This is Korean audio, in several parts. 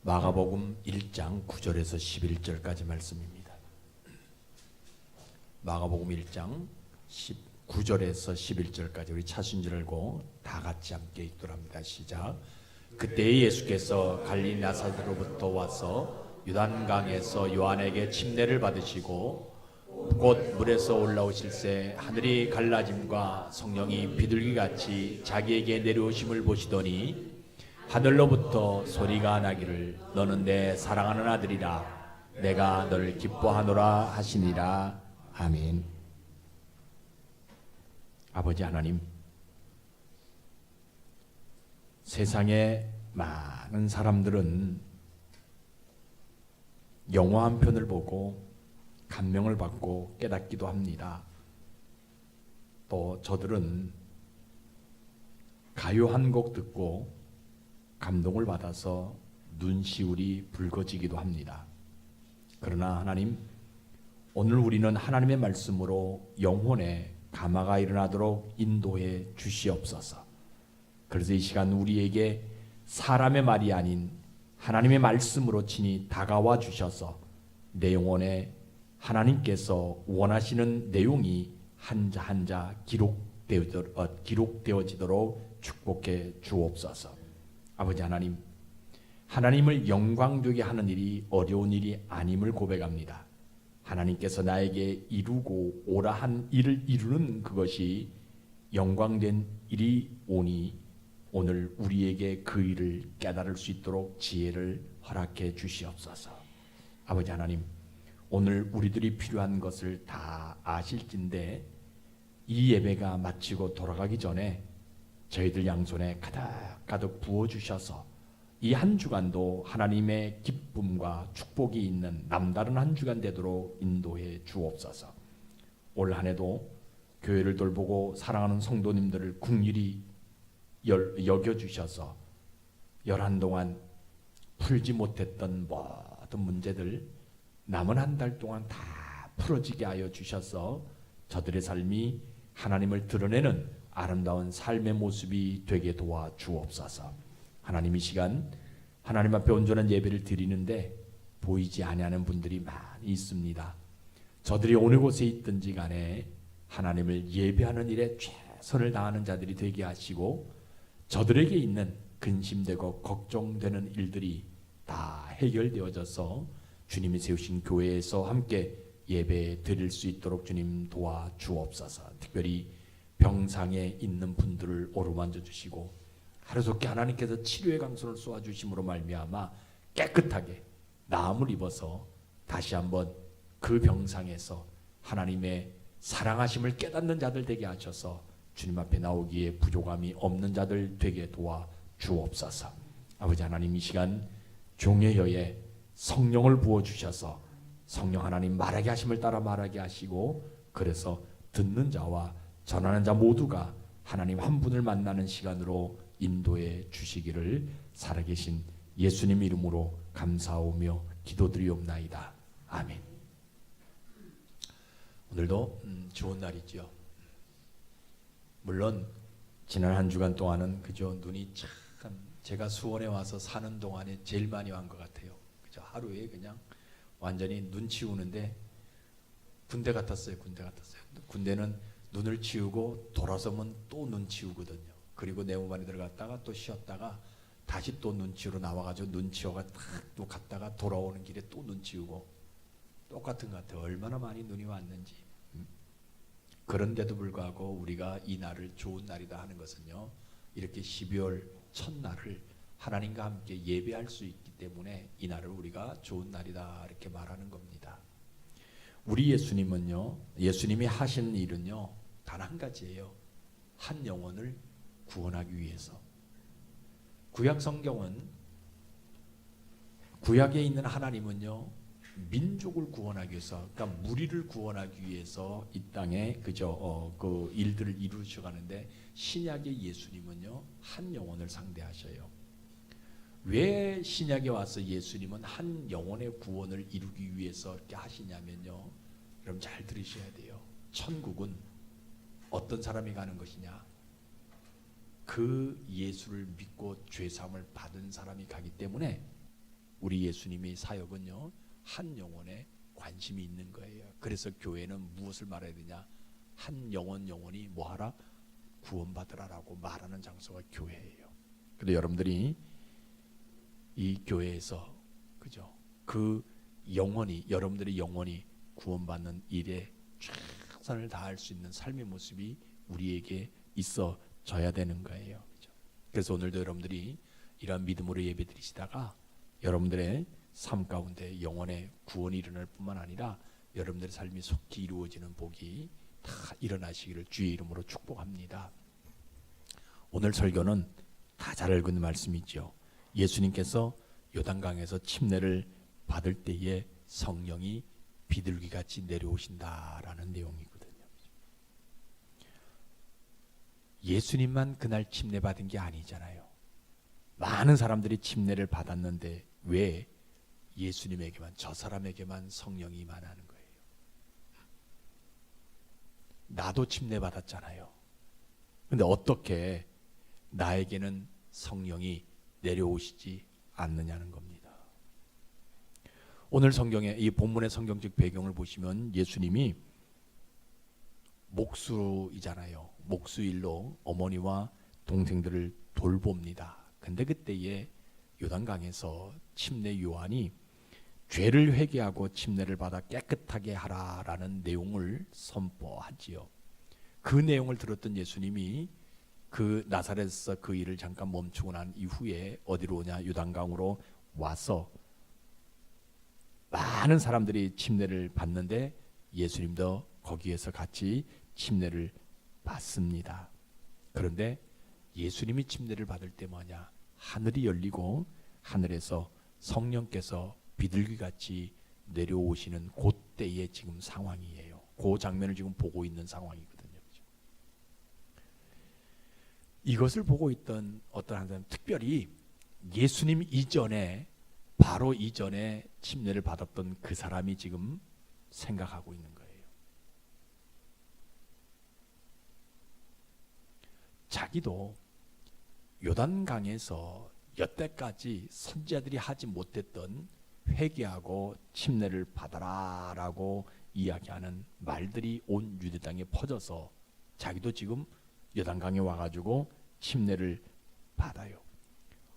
마가복음 1장 9절에서 11절까지 말씀입니다. 마가복음 1장 9절에서 11절까지 우리 차순 줄 알고 다 같이 함께 읽도록 합니다. 시작. 그때 예수께서 갈릴리 나사렛으로부터 와서 요단강에서 요한에게 침례를 받으시고 곧 물에서 올라오실새 하늘이 갈라짐과 성령이 비둘기같이 자기에게 내려오심을 보시더니 하늘로부터 소리가 나기를 너는 내 사랑하는 아들이라 내가 너를 기뻐하노라 하시니라. 아멘. 아버지 하나님, 세상에 많은 사람들은 영화 한 편을 보고 감명을 받고 깨닫기도 합니다. 또 저들은 가요 한 곡 듣고 감동을 받아서 눈시울이 붉어지기도 합니다. 그러나 하나님, 오늘 우리는 하나님의 말씀으로 영혼에 감화가 일어나도록 인도해 주시옵소서. 그래서 이 시간 우리에게 사람의 말이 아닌 하나님의 말씀으로 친히 다가와 주셔서 내 영혼에 하나님께서 원하시는 내용이 한자 한자 기록되어지도록 축복해 주옵소서. 아버지 하나님, 하나님을 영광되게 하는 일이 어려운 일이 아님을 고백합니다. 하나님께서 나에게 이루고 오라 한 일을 이루는 그것이 영광된 일이 오니 오늘 우리에게 그 일을 깨달을 수 있도록 지혜를 허락해 주시옵소서. 아버지 하나님, 오늘 우리들이 필요한 것을 다 아실진데 이 예배가 마치고 돌아가기 전에 저희들 양손에 가득 부어주셔서 이 한 주간도 하나님의 기쁨과 축복이 있는 남다른 한 주간 되도록 인도해 주옵소서. 올 한 해도 교회를 돌보고 사랑하는 성도님들을 긍휼히 여겨주셔서 열한 동안 풀지 못했던 모든 문제들 남은 한 달 동안 다 풀어지게 하여 주셔서 저들의 삶이 하나님을 드러내는 아름다운 삶의 모습이 되게 도와 주옵소서. 하나님, 이 시간 하나님 앞에 온전한 예배를 드리는데 보이지 아니하는 분들이 많이 있습니다. 저들이 어느 곳에 있든지 간에 하나님을 예배하는 일에 최선을 다하는 자들이 되게 하시고 저들에게 있는 근심되고 걱정되는 일들이 다 해결되어져서 주님이 세우신 교회에서 함께 예배 드릴 수 있도록 주님 도와 주옵소서. 특별히 병상에 있는 분들을 어루만져 주시고 하루속히 하나님께서 치료의 강손을 쏘아 주심으로 말미암아 깨끗하게 나음을 입어서 다시 한번 그 병상에서 하나님의 사랑하심을 깨닫는 자들 되게 하셔서 주님 앞에 나오기에 부족함이 없는 자들 되게 도와 주옵소서. 아버지 하나님, 이 시간 종의 혀에 성령을 부어주셔서 성령 하나님 말하게 하심을 따라 말하게 하시고 그래서 듣는 자와 전하는 자 모두가 하나님 한 분을 만나는 시간으로 인도해 주시기를 살아계신 예수님 이름으로 감사하오며 기도드리옵나이다. 아멘. 오늘도 좋은 날이죠. 물론 지난 한 주간 동안은 그저 눈이 참 제가 수원에 와서 사는 동안에 제일 많이 온 것 같아요. 그저 하루에 그냥 완전히 눈 치우는데 군대 같았어요. 군대는 눈을 치우고 돌아서면 또 눈 치우거든요. 그리고 내 몸 안에 들어갔다가 또 쉬었다가 다시 또 눈 치우러 나와가지고 눈 치워가 또 갔다가 돌아오는 길에 또 눈 치우고 똑같은 것 같아요. 얼마나 많이 눈이 왔는지. 그런데도 불구하고 우리가 이 날을 좋은 날이다 하는 것은요, 이렇게 12월 첫날을 하나님과 함께 예배할 수 있기 때문에 이 날을 우리가 좋은 날이다 이렇게 말하는 겁니다. 우리 예수님은요, 예수님이 하시는 일은요 단 한 가지예요. 한 영혼을 구원하기 위해서. 구약 성경은 구약에 있는 하나님은요 민족을 구원하기 위해서, 그러니까 무리를 구원하기 위해서 이 땅에 그 일들을 이루셔가는데 신약의 예수님은요 한 영혼을 상대하셔요. 왜 신약에 와서 예수님은 한 영혼의 구원을 이루기 위해서 이렇게 하시냐면요, 여러분 잘 들으셔야 돼요. 천국은 어떤 사람이 가는 것이냐? 그 예수를 믿고 죄사함을 받은 사람이 가기 때문에 우리 예수님의 사역은요, 한 영혼에 관심이 있는 거예요. 그래서 교회는 무엇을 말해야 되냐? 한 영혼이 뭐하라? 구원받으라라고 말하는 장소가 교회예요. 근데 여러분들이 이 교회에서 그죠? 그 영혼이, 여러분들의 영혼이 구원받는 일에 최선을 다할 수 있는 삶의 모습이 우리에게 있어져야 되는 거예요. 그죠? 그래서 오늘도 여러분들이 이러한 믿음으로 예배드리시다가 여러분들의 삶 가운데 영혼의 구원이 일어날 뿐만 아니라 여러분들의 삶이 속히 이루어지는 복이 다 일어나시기를 주의 이름으로 축복합니다. 오늘 설교는 다 잘 알고 있는 말씀이죠. 예수님께서 요단강에서 침례를 받을 때에 성령이 비둘기같이 내려오신다라는 내용이거든요. 예수님만 그날 침례 받은 게 아니잖아요. 많은 사람들이 침례를 받았는데 왜 예수님에게만, 저 사람에게만 성령이 임하는 거예요? 나도 침례 받았잖아요. 근데 어떻게 나에게는 성령이 내려오시지 않느냐는 겁니다. 오늘 성경에 이 본문의 성경적 배경을 보시면 예수님이 목수이잖아요. 목수일로 어머니와 동생들을 돌봅니다. 근데 그때에 요단강에서 침례 요한이 죄를 회개하고 침례를 받아 깨끗하게 하라라는 내용을 선포하지요. 그 내용을 들었던 예수님이 그 나사렛에서 그 일을 잠깐 멈추고 난 이후에 어디로 오냐? 요단강으로 와서 많은 사람들이 침례를 받는데 예수님도 거기에서 같이 침례를 받습니다. 그런데 예수님이 침례를 받을 때 뭐냐? 하늘이 열리고 하늘에서 성령께서 비둘기같이 내려오시는 그때의 지금 상황이에요. 그 장면을 지금 보고 있는 상황이거든요. 이것을 보고 있던 어떤 한 사람, 특별히 예수님 이전에, 바로 이전에 침례를 받았던 그 사람이 지금 생각하고 있는 거예요. 자기도 요단강에서 여태까지 선지자들이 하지 못했던 회개하고 침례를 받아라라고 이야기하는 말들이 온 유대 땅에 퍼져서 자기도 지금 요단강에 와가지고 침례를 받아요.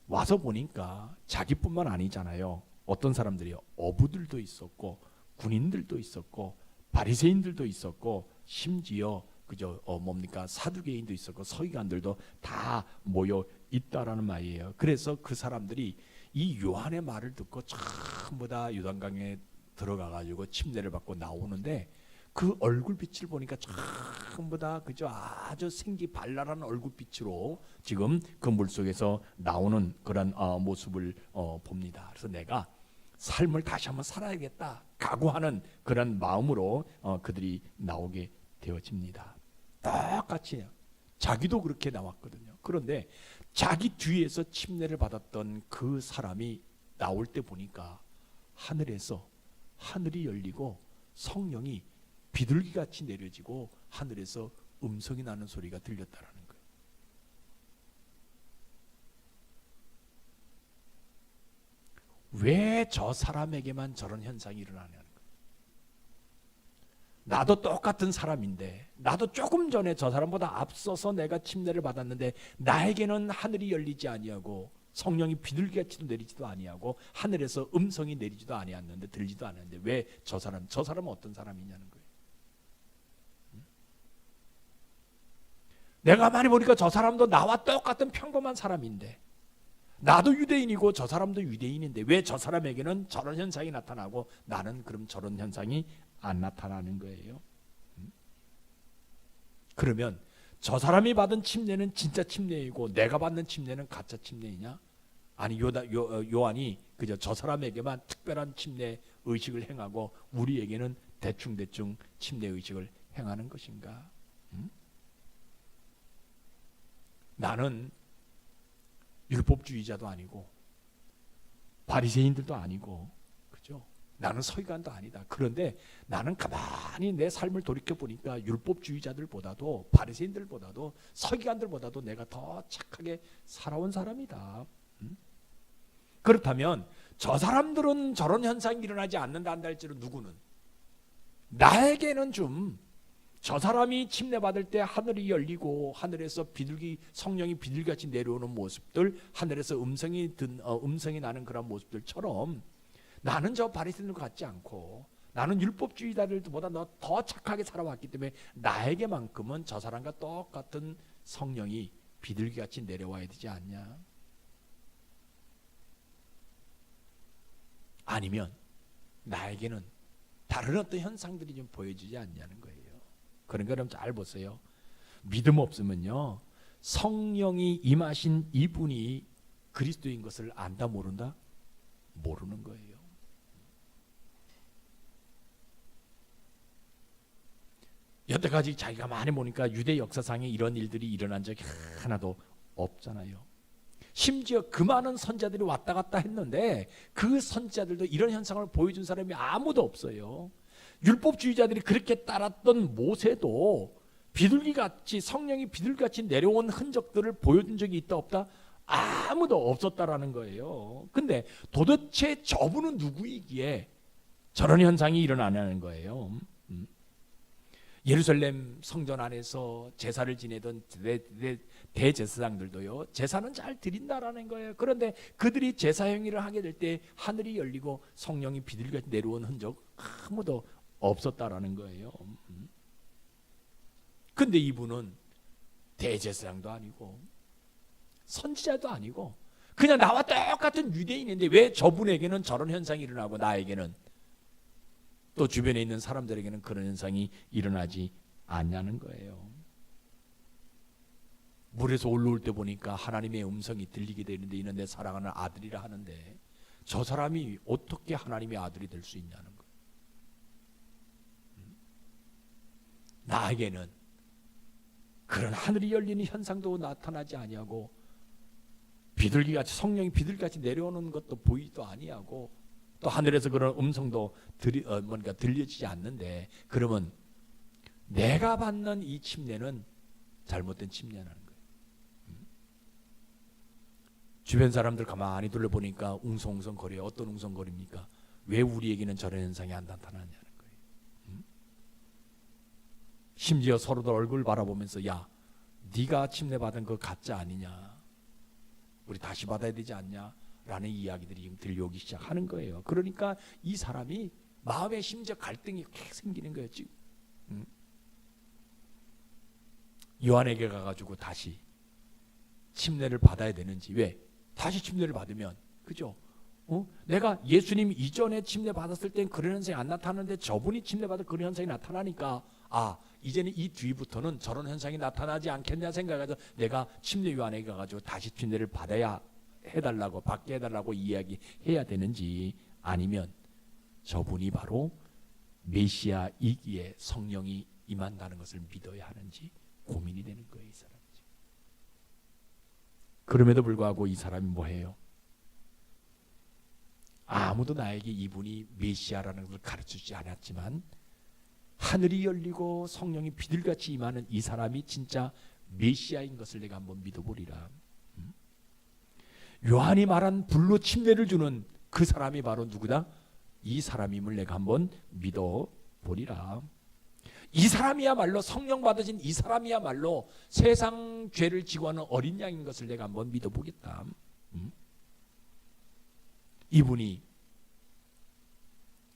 와서 보니까 자기뿐만 아니잖아요. 어떤 사람들이요, 어부들도 있었고 군인들도 있었고 바리새인들도 있었고 심지어 그저 사두개인도 있었고 서기관들도 다 모여 있다라는 말이에요. 그래서 그 사람들이 이 요한의 말을 듣고 전부 다 요단강에 들어가가지고 침례를 받고 나오는데 그 얼굴빛을 보니까 전부 다 그저 아주 생기발랄한 얼굴빛으로 지금 그 물속에서 나오는 그런 모습을 봅니다. 그래서 내가 삶을 다시 한번 살아야겠다 각오하는 그런 마음으로 그들이 나오게 되어집니다. 똑같이 자기도 그렇게 나왔거든요. 그런데 자기 뒤에서 침례를 받았던 그 사람이 나올 때 보니까 하늘에서 하늘이 열리고 성령이 비둘기같이 내려지고 하늘에서 음성이 나는 소리가 들렸다라는 거예요. 왜 저 사람에게만 저런 현상이 일어나냐는 거예요. 나도 똑같은 사람인데, 나도 조금 전에 저 사람보다 앞서서 내가 침례를 받았는데 나에게는 하늘이 열리지 아니하고 성령이 비둘기같이 내리지도 아니하고 하늘에서 음성이 내리지도 아니했는데 들리지도 않았는데 왜 저 사람은 어떤 사람이냐는 거예요. 내가 많이 보니까 저 사람도 나와 똑같은 평범한 사람인데, 나도 유대인이고 저 사람도 유대인인데 왜 저 사람에게는 저런 현상이 나타나고 나는 그럼 저런 현상이 안 나타나는 거예요. 그러면 저 사람이 받은 침례는 진짜 침례이고 내가 받는 침례는 가짜 침례이냐? 아니 요한이 그저 저 사람에게만 특별한 침례 의식을 행하고 우리에게는 대충 침례 의식을 행하는 것인가? 나는 율법주의자도 아니고 바리새인들도 아니고 그죠? 나는 서기관도 아니다. 그런데 나는 가만히 내 삶을 돌이켜 보니까 율법주의자들보다도 바리새인들보다도 서기관들보다도 내가 더 착하게 살아온 사람이다. 그렇다면 저 사람들은 저런 현상이 일어나지 않는다 한다 할지라도 누구는 나에게는 좀 저 사람이 침례받을 때 하늘이 열리고 하늘에서 비둘기 성령이 비둘기같이 내려오는 모습들, 하늘에서 음성이 나는 그런 모습들처럼 나는 저 바리새인들 같지 않고 나는 율법주의자들보다 더 착하게 살아왔기 때문에 나에게만큼은 저 사람과 똑같은 성령이 비둘기같이 내려와야 되지 않냐? 아니면 나에게는 다른 어떤 현상들이 좀 보여지지 않냐는 거예요. 그러니까 여러분 잘 보세요. 믿음 없으면요, 성령이 임하신 이분이 그리스도인 것을 안다 모른다? 모르는 거예요. 여태까지 자기가 많이 보니까 유대 역사상에 이런 일들이 일어난 적이 하나도 없잖아요. 심지어 그 많은 선지자들이 왔다 갔다 했는데 그 선지자들도 이런 현상을 보여준 사람이 아무도 없어요. 율법주의자들이 그렇게 따랐던 모세도 비둘기같이 성령이 비둘기같이 내려온 흔적들을 보여준 적이 있다 없다? 아무도 없었다라는 거예요. 근데 도대체 저분은 누구이기에 저런 현상이 일어나는 거예요. 예루살렘 성전 안에서 제사를 지내던 대제사장들도요, 제사는 잘 드린다라는 거예요. 그런데 그들이 제사 행위를 하게 될 때 하늘이 열리고 성령이 비둘기같이 내려온 흔적 아무도 없었다라는 거예요. 근데 이분은 대제사장도 아니고 선지자도 아니고 그냥 나와 똑같은 유대인인데 왜 저분에게는 저런 현상이 일어나고 나에게는 또 주변에 있는 사람들에게는 그런 현상이 일어나지 않냐는 거예요. 물에서 올라올 때 보니까 하나님의 음성이 들리게 되는데 이는 내 사랑하는 아들이라 하는데 저 사람이 어떻게 하나님의 아들이 될 수 있냐는 거예요. 나에게는 그런 하늘이 열리는 현상도 나타나지 아니하고 비둘기같이 성령이 비둘기같이 내려오는 것도 보이도 아니하고 또 하늘에서 그런 음성도 뭔가 들려지지 않는데 그러면 내가 받는 이 침례는 잘못된 침례라는 거예요. 주변 사람들 가만히 둘러보니까 웅성웅성거려요. 어떤 웅성거립니까? 왜 우리에게는 저런 현상이 안 나타나냐는 거예요. 심지어 서로들 얼굴 바라보면서 야, 네가 침례받은 그 가짜 아니냐? 우리 다시 받아야 되지 않냐? 라는 이야기들이 지금 들려오기 시작하는 거예요. 그러니까 이 사람이 마음에 심지어 갈등이 확 생기는 거예요. 지금 요한에게 가가지고 다시 침례를 받아야 되는지. 왜? 다시 침례를 받으면 그죠? 내가 예수님 이전에 침례 받았을 땐 그런 현상이 안 나타나는데 저분이 침례 받을 그런 현상이 나타나니까 이제는 이 뒤부터는 저런 현상이 나타나지 않겠냐 생각해서 내가 침례 요한에게 가가지고 다시 침례를 받아야 해달라고 받게 해달라고 이야기해야 되는지 아니면 저분이 바로 메시아이기에 성령이 임한다는 것을 믿어야 하는지 고민이 되는 거예요. 이 사람이. 그럼에도 불구하고 이 사람이 뭐해요? 아무도 나에게 이분이 메시아라는 것을 가르쳐주지 않았지만 하늘이 열리고 성령이 비둘기같이 임하는 이 사람이 진짜 메시아인 것을 내가 한번 믿어보리라. 요한이 말한 불로 침례를 주는 그 사람이 바로 누구다? 이 사람임을 내가 한번 믿어보리라. 이 사람이야말로 성령 받으신 이 사람이야말로 세상 죄를 지고 하는 어린 양인 것을 내가 한번 믿어보겠다. 이분이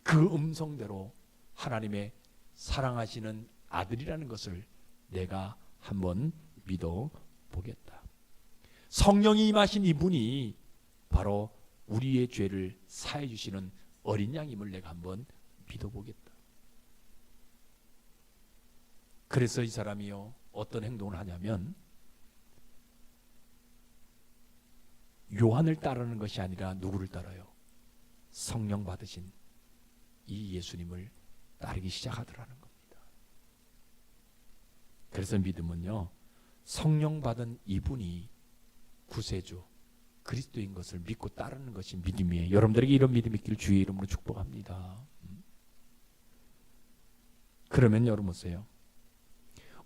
그 음성대로 하나님의 사랑하시는 아들이라는 것을 내가 한번 믿어보겠다. 성령이 임하신 이분이 바로 우리의 죄를 사해 주시는 어린 양임을 내가 한번 믿어보겠다. 그래서 이 사람이요 어떤 행동을 하냐면 요한을 따르는 것이 아니라 누구를 따라요? 성령 받으신 이 예수님을 따르기 시작하더라는 겁니다. 그래서 믿음은요 성령 받은 이분이 구세주 그리스도인 것을 믿고 따르는 것이 믿음이에요. 여러분들에게 이런 믿음이 있기를 주의 이름으로 축복합니다. 그러면 여러분 보세요.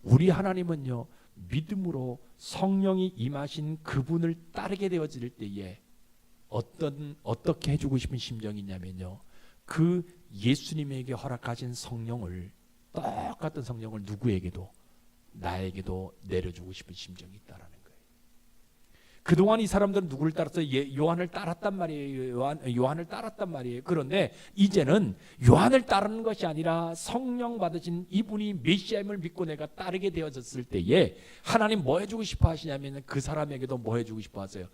우리 하나님은요 믿음으로 성령이 임하신 그분을 따르게 되어질 때에 어떻게 해주고 싶은 심정이 있냐면요, 그 예수님에게 허락하신 성령을, 똑같은 성령을 누구에게도, 나에게도 내려주고 싶은 심정이 있다라는 거예요. 그동안 이 사람들은 누구를 따라서 요한을 따랐단 말이에요. 요한을 따랐단 말이에요. 그런데 이제는 요한을 따르는 것이 아니라 성령 받으신 이분이 메시아임을 믿고 내가 따르게 되어졌을 때에 하나님 뭐 해주고 싶어 하시냐면 그 사람에게도 뭐 해주고 싶어 하세요?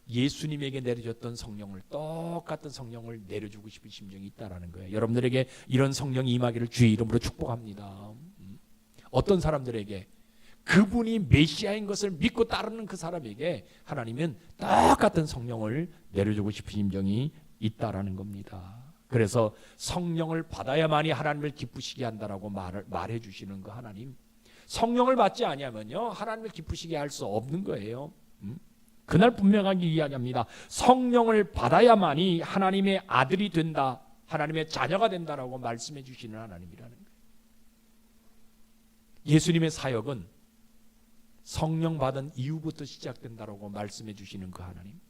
예수님에게 내려줬던 성령을, 똑같은 성령을 내려주고 싶은 심정이 있다라는 거예요. 여러분들에게 이런 성령이 임하기를 주의 이름으로 축복합니다. 어떤 사람들에게? 그분이 메시아인 것을 믿고 따르는 그 사람에게 하나님은 똑같은 성령을 내려주고 싶은 심정이 있다라는 겁니다. 그래서 성령을 받아야만이 하나님을 기쁘시게 한다라고 말해 주시는 거 하나님. 성령을 받지 아니하면요 하나님을 기쁘시게 할 수 없는 거예요. 그날 분명하게 이야기합니다. 성령을 받아야만이 하나님의 아들이 된다, 하나님의 자녀가 된다라고 말씀해 주시는 하나님이라는 거예요. 예수님의 사역은 성령 받은 이후부터 시작된다라고 말씀해 주시는 그 하나님.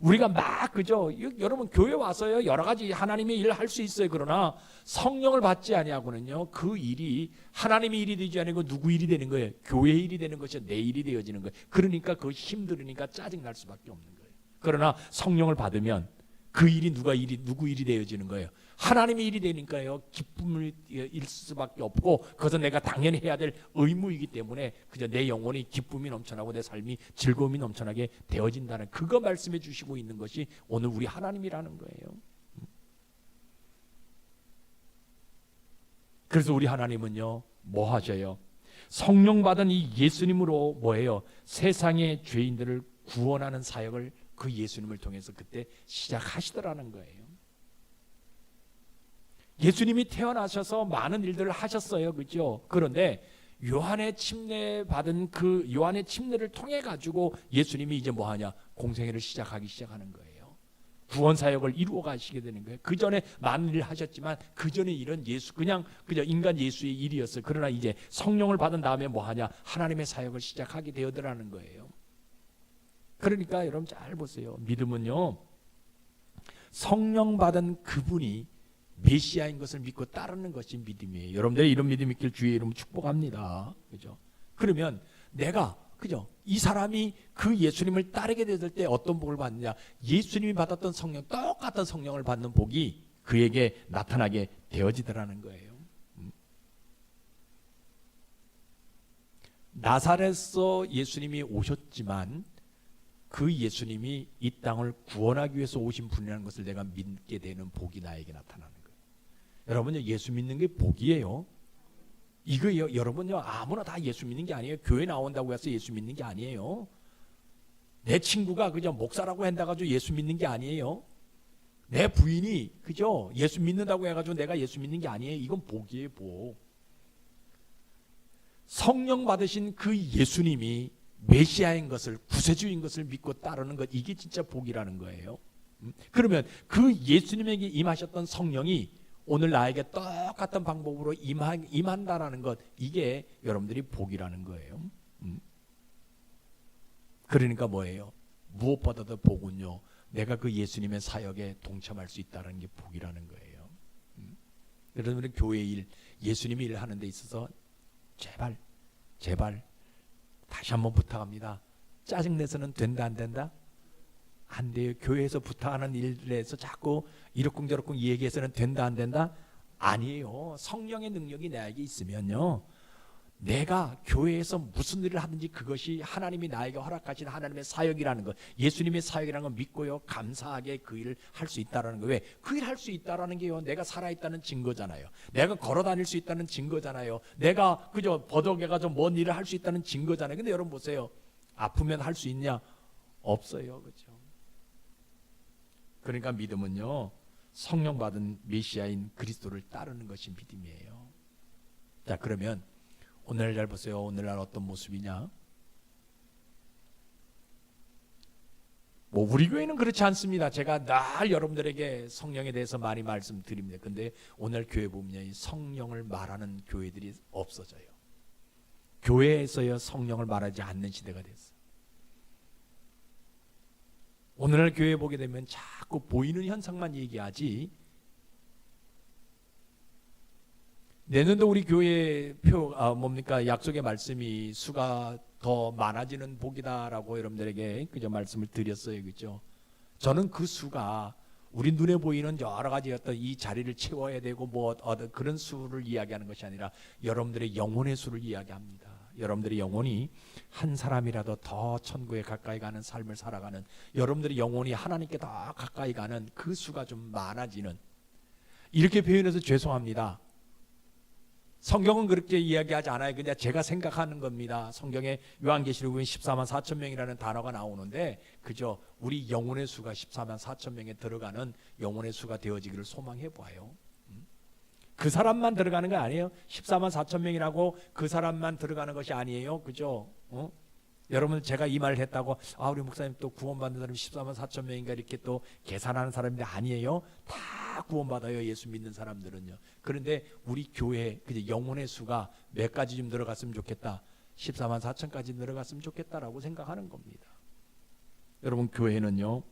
우리가 막 그죠? 여러분 교회 와서요 여러 가지 하나님의 일을 할 수 있어요. 그러나 성령을 받지 아니하고는요 그 일이 하나님의 일이 되지 않고 누구 일이 되는 거예요? 교회의 일이 되는 것이 내 일이 되어지는 거예요. 그러니까 그거 힘들으니까 짜증 날 수밖에 없는 거예요. 그러나 성령을 받으면 그 일이 누구 일이 되어지는 거예요? 하나님의 일이 되니까요 기쁨을 일 수밖에 없고 그것은 내가 당연히 해야 될 의무이기 때문에 그저 내 영혼이 기쁨이 넘쳐나고 내 삶이 즐거움이 넘쳐나게 되어진다는 그거 말씀해 주시고 있는 것이 오늘 우리 하나님이라는 거예요. 그래서 우리 하나님은요 뭐 하셔요? 성령 받은 이 예수님으로 뭐예요? 세상의 죄인들을 구원하는 사역을 그 예수님을 통해서 그때 시작하시더라는 거예요. 예수님이 태어나셔서 많은 일들을 하셨어요. 그죠? 그런데 요한의 침례 받은 그 요한의 침례를 통해 가지고 예수님이 이제 뭐 하냐? 공생애를 시작하는 거예요. 구원 사역을 이루어 가시게 되는 거예요. 그 전에 많은 일을 하셨지만 그 전에 일은 그저 인간 예수의 일이었어요. 그러나 이제 성령을 받은 다음에 뭐 하냐? 하나님의 사역을 시작하게 되어더라는 거예요. 그러니까 여러분 잘 보세요. 믿음은요 성령 받은 그분이 메시아인 것을 믿고 따르는 것이 믿음이에요. 여러분들이 이런 믿음 있길 주의 이름으로 축복합니다. 그죠? 그러면 내가 그죠? 이 사람이 그 예수님을 따르게 됐을 때 어떤 복을 받느냐? 예수님이 받았던 성령, 똑같은 성령을 받는 복이 그에게 나타나게 되어지더라는 거예요. 나사렛에서 예수님이 오셨지만 그 예수님이 이 땅을 구원하기 위해서 오신 분이라는 것을 내가 믿게 되는 복이 나에게 나타나는 거예요. 여러분요 예수 믿는 게 복이에요. 이거요 여러분요 아무나 다 예수 믿는 게 아니에요. 교회 나온다고 해서 예수 믿는 게 아니에요. 내 친구가 그저 목사라고 한다가지고 예수 믿는 게 아니에요. 내 부인이 그죠 예수 믿는다고 해가지고 내가 예수 믿는 게 아니에요. 이건 복이에요. 복. 성령 받으신 그 예수님이 메시아인 것을, 구세주인 것을 믿고 따르는 것, 이게 진짜 복이라는 거예요. 그러면 그 예수님에게 임하셨던 성령이 오늘 나에게 똑같은 방법으로 임한다라는 것, 이게 여러분들이 복이라는 거예요. 그러니까 뭐예요? 무엇보다도 복은요 내가 그 예수님의 사역에 동참할 수 있다는 게 복이라는 거예요. 그래서 우리 교회 일, 예수님이 일하는 데 있어서 제발 다시 한번 부탁합니다. 짜증내서는 된다 안 된다? 안 돼요. 교회에서 부탁하는 일에서 자꾸 이러쿵저러쿵 얘기해서는 된다 안 된다? 아니에요. 성령의 능력이 나에게 있으면요 내가 교회에서 무슨 일을 하든지 그것이 하나님이 나에게 허락하신 하나님의 사역이라는 것, 예수님의 사역이라는 걸 믿고요 감사하게 그 일을 할 수 있다라는 거. 왜? 그 일 할 수 있다라는 게요 내가 살아있다는 증거잖아요. 내가 걸어 다닐 수 있다는 증거잖아요. 내가 그저 버덕해가지고 뭔 일을 할 수 있다는 증거잖아요. 근데 여러분 보세요. 아프면 할 수 있냐? 없어요. 그렇죠? 그러니까 믿음은요 성령 받은 메시아인 그리스도를 따르는 것이 믿음이에요. 자, 그러면 오늘날 잘 보세요. 오늘날 어떤 모습이냐? 뭐 우리 교회는 그렇지 않습니다. 제가 늘 여러분들에게 성령에 대해서 많이 말씀드립니다. 근데 오늘 교회 보면 성령을 말하는 교회들이 없어져요. 교회에서요 성령을 말하지 않는 시대가 됐어요. 오늘날 교회 보게 되면 자꾸 보이는 현상만 얘기하지, 내년도 우리 교회 뭡니까? 약속의 말씀이 수가 더 많아지는 복이다라고 여러분들에게 그저 말씀을 드렸어요. 그죠? 저는 그 수가 우리 눈에 보이는 여러 가지 어떤 이 자리를 채워야 되고 뭐 그런 수를 이야기하는 것이 아니라 여러분들의 영혼의 수를 이야기합니다. 여러분들의 영혼이 한 사람이라도 더 천국에 가까이 가는 삶을 살아가는, 여러분들의 영혼이 하나님께 더 가까이 가는 그 수가 좀 많아지는, 이렇게 표현해서 죄송합니다. 성경은 그렇게 이야기하지 않아요. 그냥 제가 생각하는 겁니다. 성경에 요한계시록 보면 14만 4천 명이라는 단어가 나오는데 그저 우리 영혼의 수가 14만 4천 명에 들어가는 영혼의 수가 되어지기를 소망해 보아요. 그 사람만 들어가는 거 아니에요. 14만 4천 명이라고 그 사람만 들어가는 것이 아니에요. 그죠? 여러분, 제가 이 말을 했다고 우리 목사님 또 구원받는 사람이 14만 4천 명인가 이렇게 또 계산하는 사람인데 아니에요. 다 구원받아요. 예수 믿는 사람들은요. 그런데 우리 교회 그저 영혼의 수가 몇 가지 좀 들어갔으면 좋겠다. 14만 4천까지 들어갔으면 좋겠다라고 생각하는 겁니다. 여러분, 교회는요,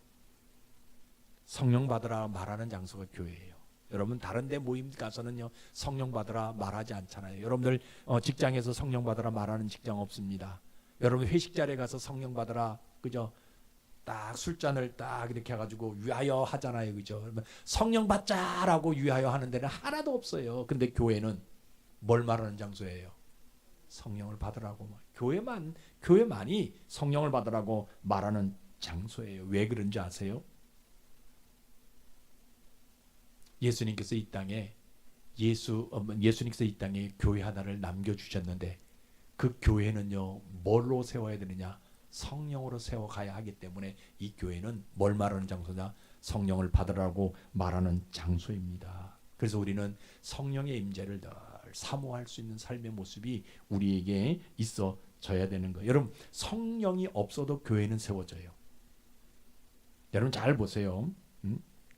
성령 받으라 말하는 장소가 교회예요. 여러분, 다른 데 모임 가서는요 성령 받으라 말하지 않잖아요. 여러분들 직장에서 성령 받으라 말하는 직장 없습니다. 여러분, 회식 자리에 가서 성령 받으라 그죠? 딱 술잔을 딱 이렇게 해가지고 위하여 하잖아요. 그죠? 성령 받자라고 위하여 하는 데는 하나도 없어요. 근데 교회는 뭘 말하는 장소예요? 성령을 받으라고. 교회만이 성령을 받으라고 말하는 장소예요. 왜 그런지 아세요? 예수님께서 이 땅에 교회 하나를 남겨주셨는데 그 교회는요 뭘로 세워야 되느냐? 성령으로 세워가야 하기 때문에 이 교회는 뭘 말하는 장소냐? 성령을 받으라고 말하는 장소입니다. 그래서 우리는 성령의 임재를 늘 사모할 수 있는 삶의 모습이 우리에게 있어져야 되는 거예요. 여러분, 성령이 없어도 교회는 세워져요. 여러분 잘 보세요.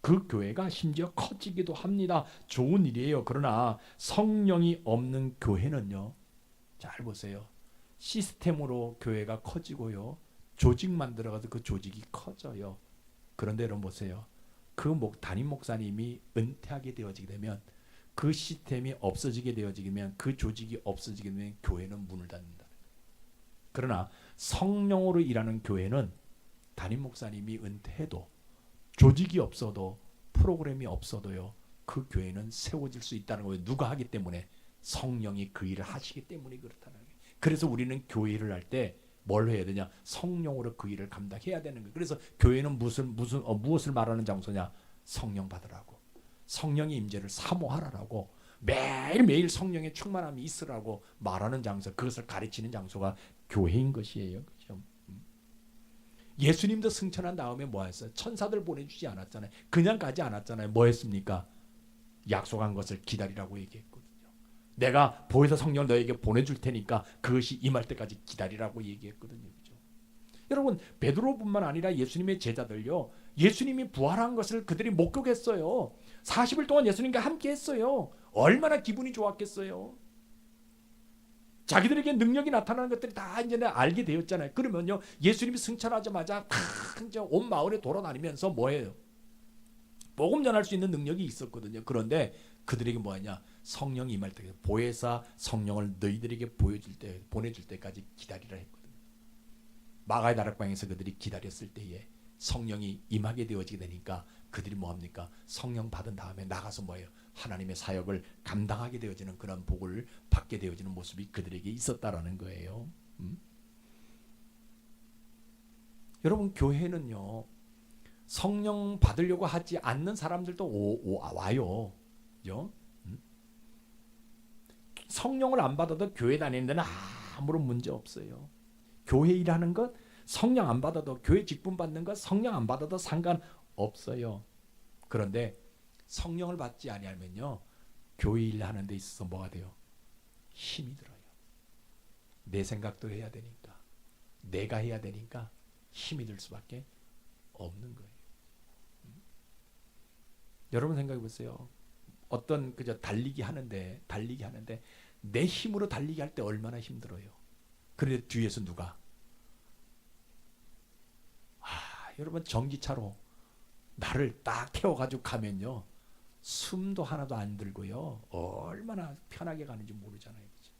그 교회가 심지어 커지기도 합니다. 좋은 일이에요. 그러나 성령이 없는 교회는요, 잘 보세요. 시스템으로 교회가 커지고요, 조직 만들어가서 그 조직이 커져요. 그런데 여러분 보세요. 그 담임 목사님이 은퇴하게 되어지게 되면, 그 시스템이 없어지게 되어지면, 그 조직이 없어지게 되면 교회는 문을 닫는다. 그러나 성령으로 일하는 교회는 담임 목사님이 은퇴해도, 조직이 없어도, 프로그램이 없어도요, 그 교회는 세워질 수 있다는 거예요. 누가 하기 때문에? 성령이 그 일을 하시기 때문에 그렇다는 거예요. 그래서 우리는 교회를 할 때 뭘 해야 되냐? 성령으로 그 일을 감당해야 되는 거예요. 그래서 교회는 무엇을 말하는 장소냐? 성령 받으라고, 성령의 임재를 사모하라라고, 매일매일 성령의 충만함이 있으라고 말하는 장소, 그것을 가르치는 장소가 교회인 것이에요. 그렇죠? 예수님도 승천한 다음에 뭐 했어요? 천사들 보내주지 않았잖아요. 그냥 가지 않았잖아요. 뭐 했습니까? 약속한 것을 기다리라고 얘기했거든요. 내가 보혜사 성령을 너에게 보내줄 테니까 그것이 임할 때까지 기다리라고 얘기했거든요. 그렇죠? 여러분, 베드로뿐만 아니라 예수님의 제자들요, 예수님이 부활한 것을 그들이 목격했어요. 40일 동안 예수님과 함께 했어요. 얼마나 기분이 좋았겠어요. 자기들에게 능력이 나타나는 것들이 다 이제 알게 되었잖아요. 그러면요, 예수님이 승천하자마자 온 마을에 돌아다니면서 뭐예요? 복음 전할 수 있는 능력이 있었거든요. 그런데 그들에게 뭐하냐? 성령이 임할 때, 보혜사 성령을 너희들에게 보내줄 때까지 기다리라 했거든요. 마가의 다락방에서 그들이 기다렸을 때에 성령이 임하게 되어지게 되니까 그들이 뭐합니까? 성령 받은 다음에 나가서 뭐예요? 하나님의 사역을 감당하게 되어지는 그런 복을 받게 되어지는 모습이 그들에게 있었다라는 거예요. 여러분, 교회는요, 성령 받으려고 하지 않는 사람들도 와요. 그죠? 성령을 안 받아도 교회 다니는 데는 아무런 문제 없어요. 교회 일하는 것, 성령 안 받아도, 교회 직분 받는 것, 성령 안 받아도 상관없어요. 그런데 성령을 받지 아니하면요, 교회 일 하는 데 있어서 뭐가 돼요? 힘이 들어요. 내 생각도 해야 되니까, 내가 해야 되니까 힘이 들 수밖에 없는 거예요. 여러분 생각해 보세요. 어떤 그저 달리기 하는데 내 힘으로 달리기 할 때 얼마나 힘들어요. 그런데 뒤에서 누가 여러분 전기차로 나를 딱 태워가지고 가면요, 숨도 하나도 안 들고요, 얼마나 편하게 가는지 모르잖아요. 그죠?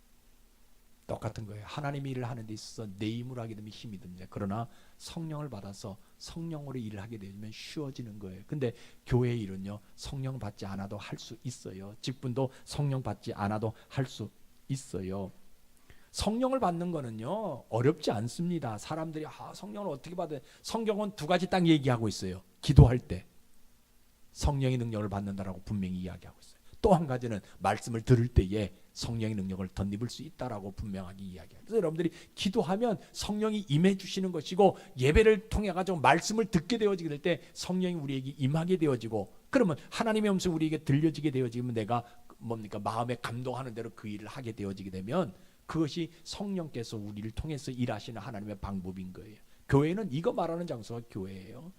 똑같은 거예요. 하나님이 일을 하는 데 있어서 내 힘으로 하게 되면 힘이 듭니다. 그러나 성령을 받아서 성령으로 일을 하게 되면 쉬워지는 거예요. 근데 교회의 일은요, 성령 받지 않아도 할 수 있어요. 직분도 성령 받지 않아도 할 수 있어요. 성령을 받는 거는요, 어렵지 않습니다. 사람들이 성령을 어떻게 받아요? 성경은 두 가지 딱 얘기하고 있어요. 기도할 때 성령의 능력을 받는다라고 분명히 이야기하고 있어요. 또 한 가지는 말씀을 들을 때에 성령의 능력을 덧입을 수 있다라고 분명하게 이야기해요. 그래서 여러분들이 기도하면 성령이 임해 주시는 것이고, 예배를 통해 가지고 말씀을 듣게 되어지게 될 때 성령이 우리에게 임하게 되어지고, 그러면 하나님의 음성이 우리에게 들려지게 되어지면 내가 마음에 감동하는 대로 그 일을 하게 되어지게 되면 그것이 성령께서 우리를 통해서 일하시는 하나님의 방법인 거예요. 교회는 이거 말하는 장소가 교회예요.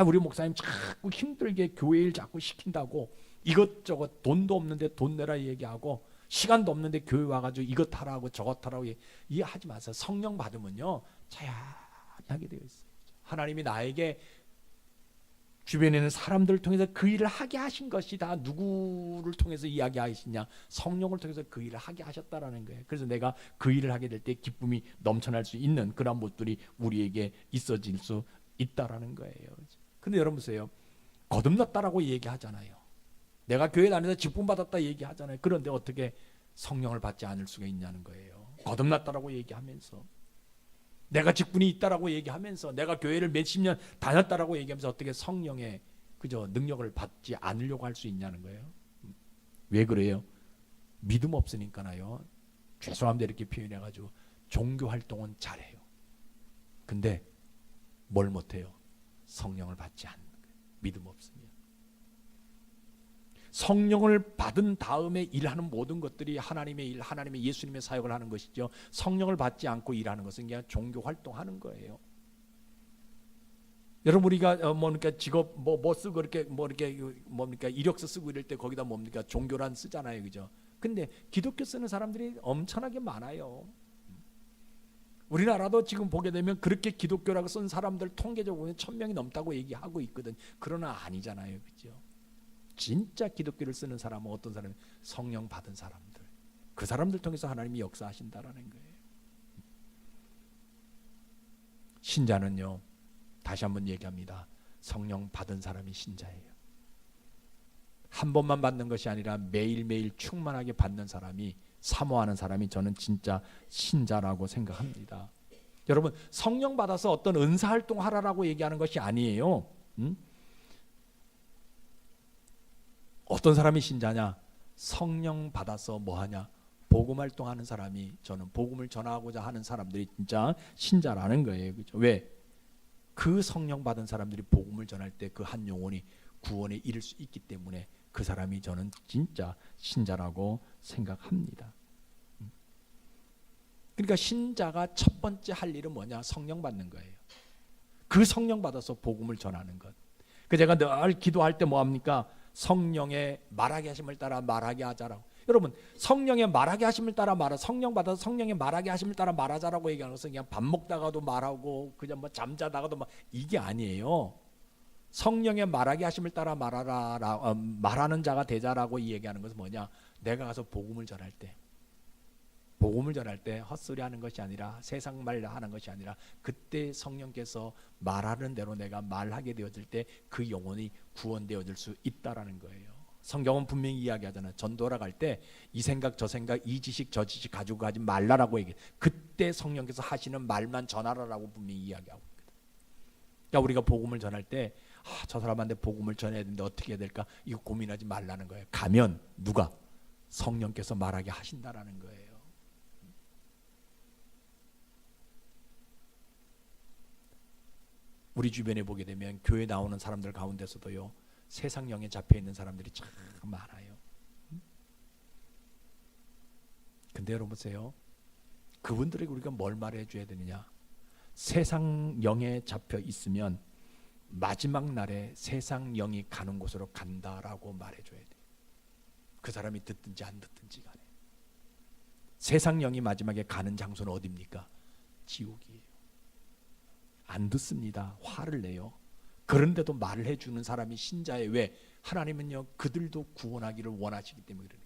우리 목사님 자꾸 힘들게 교회 일 자꾸 시킨다고 이것저것 돈도 없는데 돈 내라 얘기하고, 시간도 없는데 교회 와가지고 이것 하라고 저것 하라고 이해하지 마세요. 성령 받으면요, 자연하게 되어 있어요. 하나님이 나에게 주변에 있는 사람들을 통해서 그 일을 하게 하신 것이 다 누구를 통해서 이야기하시냐? 성령을 통해서 그 일을 하게 하셨다라는 거예요. 그래서 내가 그 일을 하게 될 때 기쁨이 넘쳐날 수 있는 그런 모습들이 우리에게 있어질 수 있다라는 거예요. 근데 여러분 보세요. 거듭났다라고 얘기하잖아요. 내가 교회 다니면서 직분 받았다 얘기하잖아요. 그런데 어떻게 성령을 받지 않을 수가 있냐는 거예요. 거듭났다라고 얘기하면서, 내가 직분이 있다라고 얘기하면서, 내가 교회를 몇십 년 다녔다라고 얘기하면서 어떻게 성령의 능력을 받지 않으려고 할 수 있냐는 거예요. 왜 그래요? 믿음 없으니까요. 죄송합니다 이렇게 표현해가지고 종교 활동은 잘해요. 근데 뭘 못해요? 성령을 받지 않는 거예요. 믿음 없으면. 성령을 받은 다음에 일하는 모든 것들이 하나님의 일, 하나님의 예수님의 사역을 하는 것이죠. 성령을 받지 않고 일하는 것은 그냥 종교 활동하는 거예요. 여러분 우리가 직업 쓰고 이렇게 이력서 쓰고 이럴 때 거기다 종교란 쓰잖아요, 그죠? 근데 기독교 쓰는 사람들이 엄청나게 많아요. 우리나라도 지금 보게 되면 그렇게 기독교라고 쓴 사람들 통계적으로 1000명이 넘다고 얘기하고 있거든. 그러나 아니잖아요, 그죠? 진짜 기독교를 쓰는 사람은 어떤 사람이? 성령 받은 사람들. 그 사람들 통해서 하나님이 역사하신다라는 거예요. 신자는요, 다시 한번 얘기합니다. 성령 받은 사람이 신자예요. 한 번만 받는 것이 아니라 매일매일 충만하게 받는 사람이, 사모하는 사람이 저는 진짜 신자라고 생각합니다. 여러분 성령 받아서 어떤 은사활동 하라라고 얘기하는 것이 아니에요. 어떤 사람이 신자냐? 성령 받아서 뭐하냐? 복음 활동하는 사람이, 저는 복음을 전하고자 하는 사람들이 진짜 신자라는 거예요. 그렇죠? 왜? 그 성령 받은 사람들이 복음을 전할 때 그 한 영혼이 구원에 이를 수 있기 때문에 그 사람이 저는 진짜 신자라고 생각합니다. 그러니까 신자가 첫 번째 할 일은 뭐냐? 성령 받는 거예요. 그 성령 받아서 복음을 전하는 것. 그 제가 늘 기도할 때 뭐합니까? 성령의 말하게 하심을 따라 말하게 하자라고. 여러분 성령의 말하게 하심을 따라 성령 받아서 성령의 말하게 하심을 따라 말하자라고 얘기하는 것은 그냥 밥 먹다가도 말하고 그냥 잠자다가도 이게 아니에요. 성령의 말하게 하심을 따라 말하는 자가 되자라고 얘기하는 것은 뭐냐? 내가 가서 복음을 전할 때 헛소리 하는 것이 아니라, 세상 말 하는 것이 아니라, 그때 성령께서 말하는 대로 내가 말하게 되어질 때 그 영혼이 구원되어질 수 있다라는 거예요. 성경은 분명히 이야기하잖아요. 전도하러 갈 때 이 생각 저 생각 이 지식 저 지식 가지고 가지 말라라고 얘기해. 그때 성령께서 하시는 말만 전하라라고 분명히 이야기하고 있거든. 그러니까 우리가 복음을 전할 때 저 사람한테 복음을 전해야 되는데 어떻게 해야 될까? 이거 고민하지 말라는 거예요. 가면 누가? 성령께서 말하게 하신다라는 거예요. 우리 주변에 보게 되면 교회 나오는 사람들 가운데서도요, 세상령에 잡혀 있는 사람들이 참 많아요. 근데 여러분 보세요. 그분들에게 우리가 뭘 말해줘야 되느냐? 세상령에 잡혀 있으면 마지막 날에 세상령이 가는 곳으로 간다라고 말해줘야 돼요. 그 사람이 듣든지 안 듣든지 간에. 세상령이 마지막에 가는 장소는 어디입니까? 지옥이에요. 안 듣습니다. 화를 내요. 그런데도 말을 해주는 사람이 신자예요. 왜? 하나님은요 그들도 구원하기를 원하시기 때문에 그래요.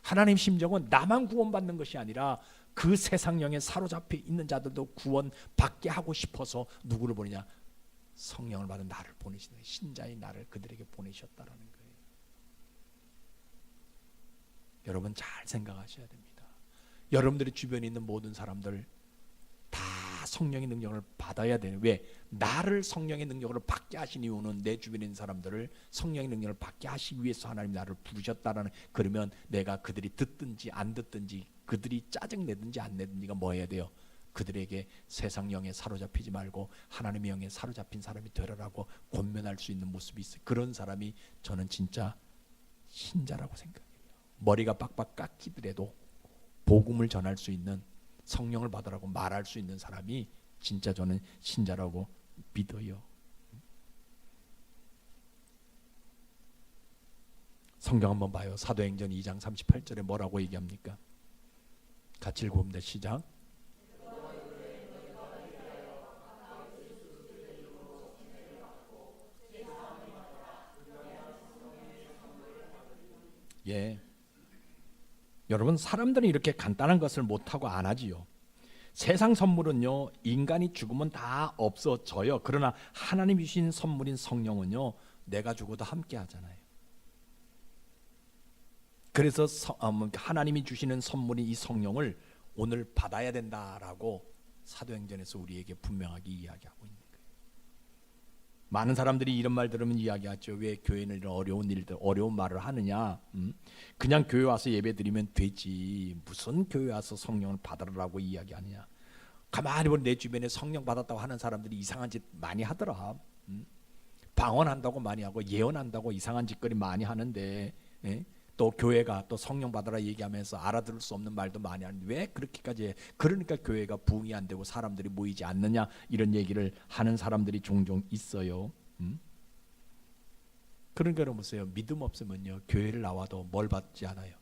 하나님 심정은 나만 구원받는 것이 아니라 그 세상령에 사로잡혀 있는 자들도 구원받게 하고 싶어서 누구를 보내냐? 성령을 받은 나를 보내시는, 신자인 나를 그들에게 보내셨다라는 거예요. 여러분 잘 생각하셔야 됩니다. 여러분들의 주변에 있는 모든 사람들 다 성령의 능력을 받아야 돼요. 왜? 나를 성령의 능력을 받게 하신 이유는 내 주변에 있는 사람들을 성령의 능력을 받게 하시기 위해서 하나님 나를 부르셨다라는. 그러면 내가 그들이 듣든지 안 듣든지, 그들이 짜증내든지 안 내든지가 뭐 해야 돼요? 그들에게 세상 영에 사로잡히지 말고 하나님의 영에 사로잡힌 사람이 되라라고 권면할 수 있는 모습이 있어요. 그런 사람이 저는 진짜 신자라고 생각해요. 머리가 빡빡 깎이더라도 복음을 전할 수 있는, 성령을 받으라고 말할 수 있는 사람이 진짜 저는 신자라고 믿어요. 성경 한번 봐요. 사도행전 2장 38절에 뭐라고 얘기합니까? 같이 읽어봅니다. 시작. 예. 여러분 사람들은 이렇게 간단한 것을 못하고 안 하지요. 세상 선물은요 인간이 죽으면 다 없어져요. 그러나 하나님이 주신 선물인 성령은요 내가 죽어도 함께 하잖아요. 그래서 하나님이 주시는 선물인 이 성령을 오늘 받아야 된다라고 사도행전에서 우리에게 분명하게 이야기하고 있는 거예요. 많은 사람들이 이런 말 들으면 이야기하죠. 왜 교회는 이런 어려운 일들, 어려운 말을 하느냐? 그냥 교회 와서 예배 드리면 되지. 무슨 교회 와서 성령을 받으라고 이야기하느냐? 가만히 보면 내 주변에 성령 받았다고 하는 사람들이 이상한 짓 많이 하더라. 방언한다고 많이 하고 예언한다고 이상한 짓거리 많이 하는데, 예? 또 교회가 또 성령 받으라 얘기하면서 알아들을 수 없는 말도 많이 하는데 왜 그렇게까지 해? 그러니까 교회가 부흥이 안 되고 사람들이 모이지 않느냐, 이런 얘기를 하는 사람들이 종종 있어요. 그러니까 보세요. 믿음 없으면요 교회를 나와도 뭘 받지 않아요?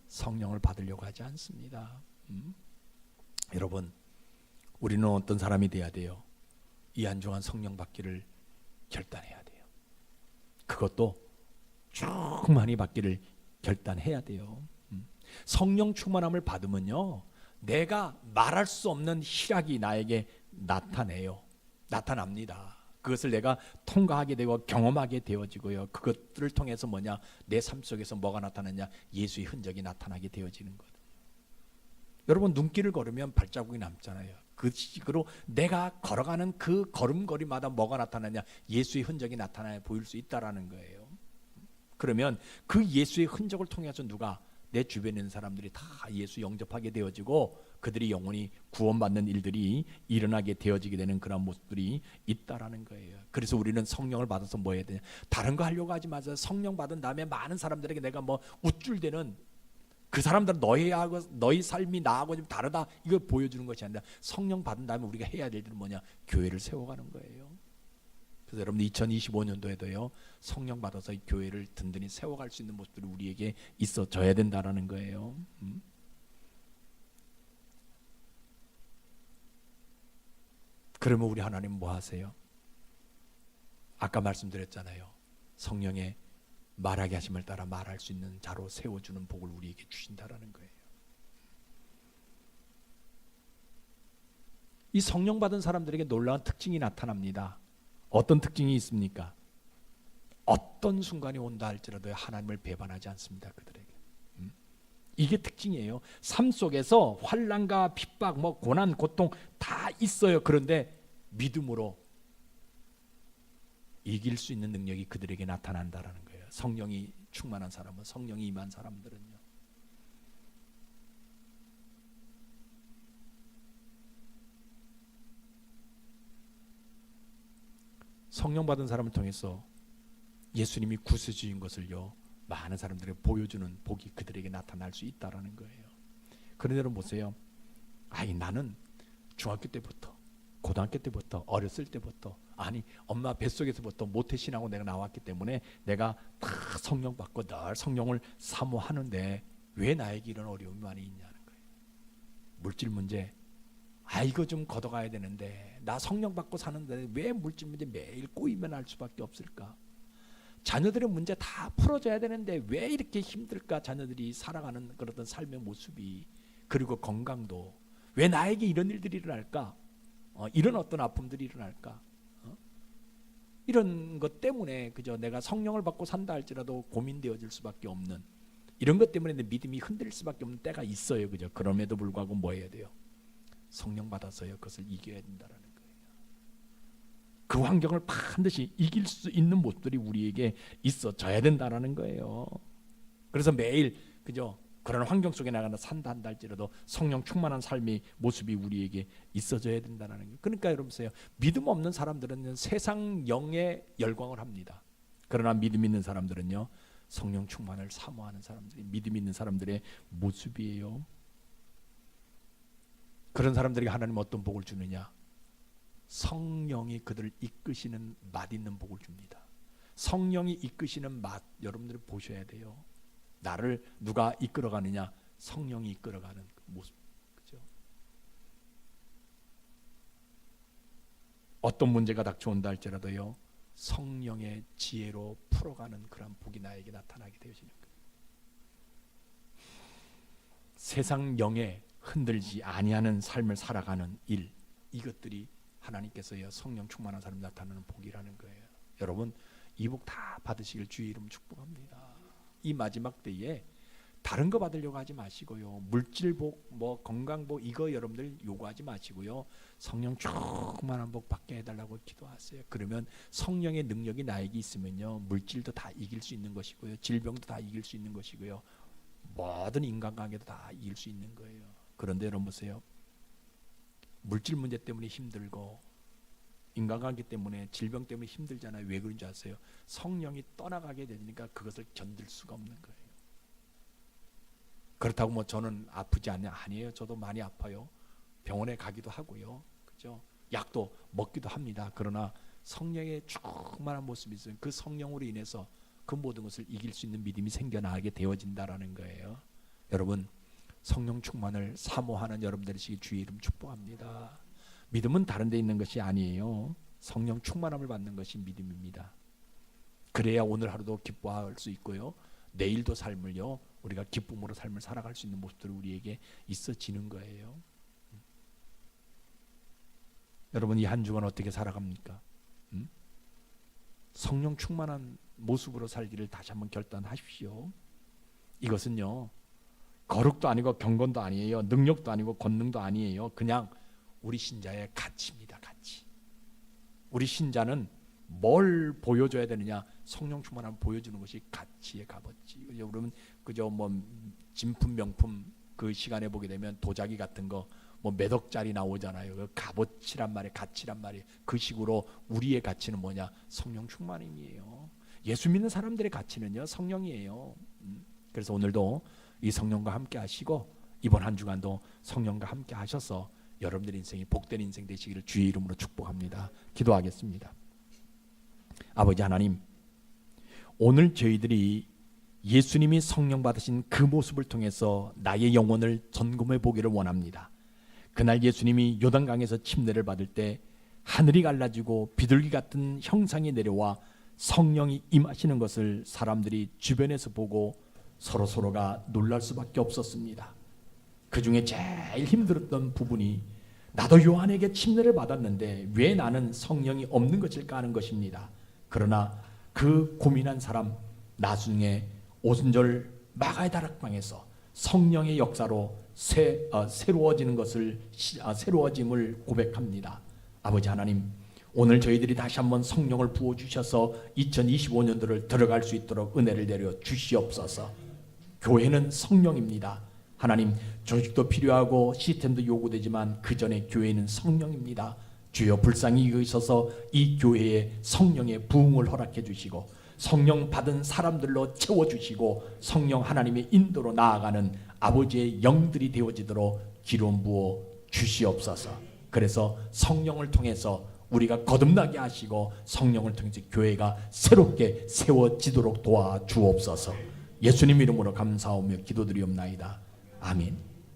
성령을 받으려고 하지 않습니다. 여러분 우리는 어떤 사람이 돼야 돼요? 이 안중한 성령 받기를 결단해야 돼요. 그것도 충만히 받기를 결단해야 돼요. 성령 충만함을 받으면요 내가 말할 수 없는 희락이 나에게 나타납니다. 그것을 내가 통과하게 되고 경험하게 되어지고요. 그것들을 통해서 뭐냐? 내 삶 속에서 뭐가 나타나냐? 예수의 흔적이 나타나게 되어지는 거거든요. 여러분 눈길을 걸으면 발자국이 남잖아요. 그 식으로 내가 걸어가는 그 걸음걸이마다 뭐가 나타나냐? 예수의 흔적이 나타나 보일 수 있다라는 거예요. 그러면 그 예수의 흔적을 통해서 누가? 내 주변에 있는 사람들이 다 예수 영접하게 되어지고 그들이 영원히 구원받는 일들이 일어나게 되어지게 되는 그런 모습들이 있다라는 거예요. 그래서 우리는 성령을 받아서 뭐 해야 되냐? 다른 거 하려고 하지 마세요. 성령 받은 다음에 많은 사람들에게 내가 뭐 우쭐대는, 그 사람들은 너희 삶이 나하고 좀 다르다 이걸 보여주는 것이 아니라 성령 받은 다음에 우리가 해야 될 일은 뭐냐? 교회를 세워가는 거예요. 그래서 여러분 2025년도에도요 성령 받아서 이 교회를 든든히 세워갈 수 있는 모습들이 우리에게 있어져야 된다라는 거예요. 그러면 우리 하나님 뭐 하세요? 아까 말씀드렸잖아요. 성령의 말하게 하심을 따라 말할 수 있는 자로 세워주는 복을 우리에게 주신다라는 거예요. 이 성령 받은 사람들에게 놀라운 특징이 나타납니다. 어떤 특징이 있습니까? 어떤 순간이 온다 할지라도 하나님을 배반하지 않습니다. 그들에게. 이게 특징이에요. 삶 속에서 환난과 핍박, 고난, 고통 다 있어요. 그런데 믿음으로 이길 수 있는 능력이 그들에게 나타난다라는 거예요. 성령이 충만한 사람은, 성령이 임한 사람들은요. 성령 받은 사람을 통해서 예수님이 구세주인 것을요 많은 사람들에게 보여주는 복이 그들에게 나타날 수 있다라는 거예요. 그런데 여러분 보세요. 나는 중학교 때부터, 고등학교 때부터, 어렸을 때부터, 엄마 뱃속에서부터 모태신앙으로 내가 나왔기 때문에 내가 다 성령 받고 늘 성령을 사모하는데 왜 나에게 이런 어려움이 많이 있냐는 거예요. 물질 문제, 이거 좀 걷어가야 되는데, 나 성령 받고 사는데 왜 물질 문제 매일 꼬이면 할 수밖에 없을까? 자녀들의 문제 다 풀어줘야 되는데 왜 이렇게 힘들까? 자녀들이 살아가는 그런 삶의 모습이, 그리고 건강도 왜 나에게 이런 일들이 일어날까? 이런 어떤 아픔들이 일어날까? 이런 것 때문에 그저 내가 성령을 받고 산다 할지라도 고민되어질 수밖에 없는, 이런 것 때문에 내 믿음이 흔들릴 수밖에 없는 때가 있어요. 그죠? 그럼에도 불구하고 뭐 해야 돼요? 성령 받아서요 그것을 이겨야 된다라는 거예요. 그 환경을 반드시 이길 수 있는 모습들이 우리에게 있어져야 된다라는 거예요. 그래서 매일 그죠? 그런 환경 속에 나가나 산다 한다 할지라도 성령 충만한 삶의 모습이 우리에게 있어져야 된다는 거예요. 그러니까 여러분 보세요. 믿음 없는 사람들은 세상 영에 열광을 합니다. 그러나 믿음 있는 사람들은요 성령 충만을 사모하는 사람들이 믿음 있는 사람들의 모습이에요. 그런 사람들에게 하나님 어떤 복을 주느냐? 성령이 그들을 이끄시는 맛있는 복을 줍니다. 성령이 이끄시는 맛 여러분들이 보셔야 돼요. 나를 누가 이끌어가느냐? 성령이 이끌어가는 그 모습, 그죠? 어떤 문제가 닥쳐온다 할지라도요 성령의 지혜로 풀어가는 그런 복이 나에게 나타나게 되어지는 거예요. 세상 영에 흔들지 아니하는 삶을 살아가는 일, 이것들이 하나님께서요 성령 충만한 사람 나타나는 복이라는 거예요. 여러분 이 복 다 받으시길 주의 이름 축복합니다. 이 마지막 때에 다른 거 받으려고 하지 마시고요, 물질복, 뭐 건강복 이거 여러분들 요구하지 마시고요, 성령 충만한 복 받게 해달라고 기도하세요. 그러면 성령의 능력이 나에게 있으면요 물질도 다 이길 수 있는 것이고요, 질병도 다 이길 수 있는 것이고요, 모든 인간관계도 다 이길 수 있는 거예요. 그런데 여러분 보세요, 물질 문제 때문에 힘들고 인간관계 때문에 질병 때문에 힘들잖아요. 왜 그런지 아세요? 성령이 떠나가게 되니까 그것을 견딜 수가 없는 거예요. 그렇다고 뭐 저는 아프지 않냐? 아니에요. 저도 많이 아파요. 병원에 가기도 하고요, 그죠? 약도 먹기도 합니다. 그러나 성령의 충만한 모습이 있어요. 그 성령으로 인해서 그 모든 것을 이길 수 있는 믿음이 생겨나게 되어진다라는 거예요. 여러분 성령 충만을 사모하는 여러분들이시기 주의 이름 축복합니다. 믿음은 다른 데 있는 것이 아니에요. 성령 충만함을 받는 것이 믿음입니다. 그래야 오늘 하루도 기뻐할 수 있고요, 내일도 삶을요 우리가 기쁨으로 삶을 살아갈 수 있는 모습들이 우리에게 있어지는 거예요. 여러분 이 한 주간 어떻게 살아갑니까? 성령 충만한 모습으로 살기를 다시 한번 결단하십시오. 이것은요 거룩도 아니고 경건도 아니에요, 능력도 아니고 권능도 아니에요. 그냥 우리 신자의 가치입니다. 가치. 우리 신자는 뭘 보여줘야 되느냐? 성령 충만함을 보여주는 것이 가치의 값어치. 여러분 그저 뭐 진품 명품 그 시간에 보게 되면 도자기 같은 거 뭐 몇 억짜리 나오잖아요. 그 값어치란 말이에요, 가치란 말이에요. 그 식으로 우리의 가치는 뭐냐? 성령 충만함이에요. 예수 믿는 사람들의 가치는요 성령이에요. 그래서 오늘도 이 성령과 함께 하시고 이번 한 주간도 성령과 함께 하셔서 여러분들의 인생이 복된 인생 되시기를 주의 이름으로 축복합니다. 기도하겠습니다. 아버지 하나님, 오늘 저희들이 예수님이 성령 받으신 그 모습을 통해서 나의 영혼을 점검해 보기를 원합니다. 그날 예수님이 요단강에서 침례를 받을 때 하늘이 갈라지고 비둘기 같은 형상이 내려와 성령이 임하시는 것을 사람들이 주변에서 보고 서로가 놀랄 수밖에 없었습니다. 그 중에 제일 힘들었던 부분이 나도 요한에게 침례를 받았는데 왜 나는 성령이 없는 것일까 하는 것입니다. 그러나 그 고민한 사람 나중에 오순절 마가의 다락방에서 성령의 역사로 새로워지는 것을 새로워짐을 고백합니다. 아버지 하나님, 오늘 저희들이 다시 한번 성령을 부어주셔서 2025년도를 들어갈 수 있도록 은혜를 내려 주시옵소서. 교회는 성령입니다. 하나님, 조직도 필요하고 시스템도 요구되지만 그 전에 교회는 성령입니다. 주여 불쌍히 여기셔서 이 교회에 성령의 부흥을 허락해 주시고 성령 받은 사람들로 채워주시고 성령 하나님의 인도로 나아가는 아버지의 영들이 되어지도록 기름 부어 주시옵소서. 그래서 성령을 통해서 우리가 거듭나게 하시고 성령을 통해서 교회가 새롭게 세워지도록 도와주옵소서. 예수님 이름으로 감사하며 기도드리옵나이다. 아멘.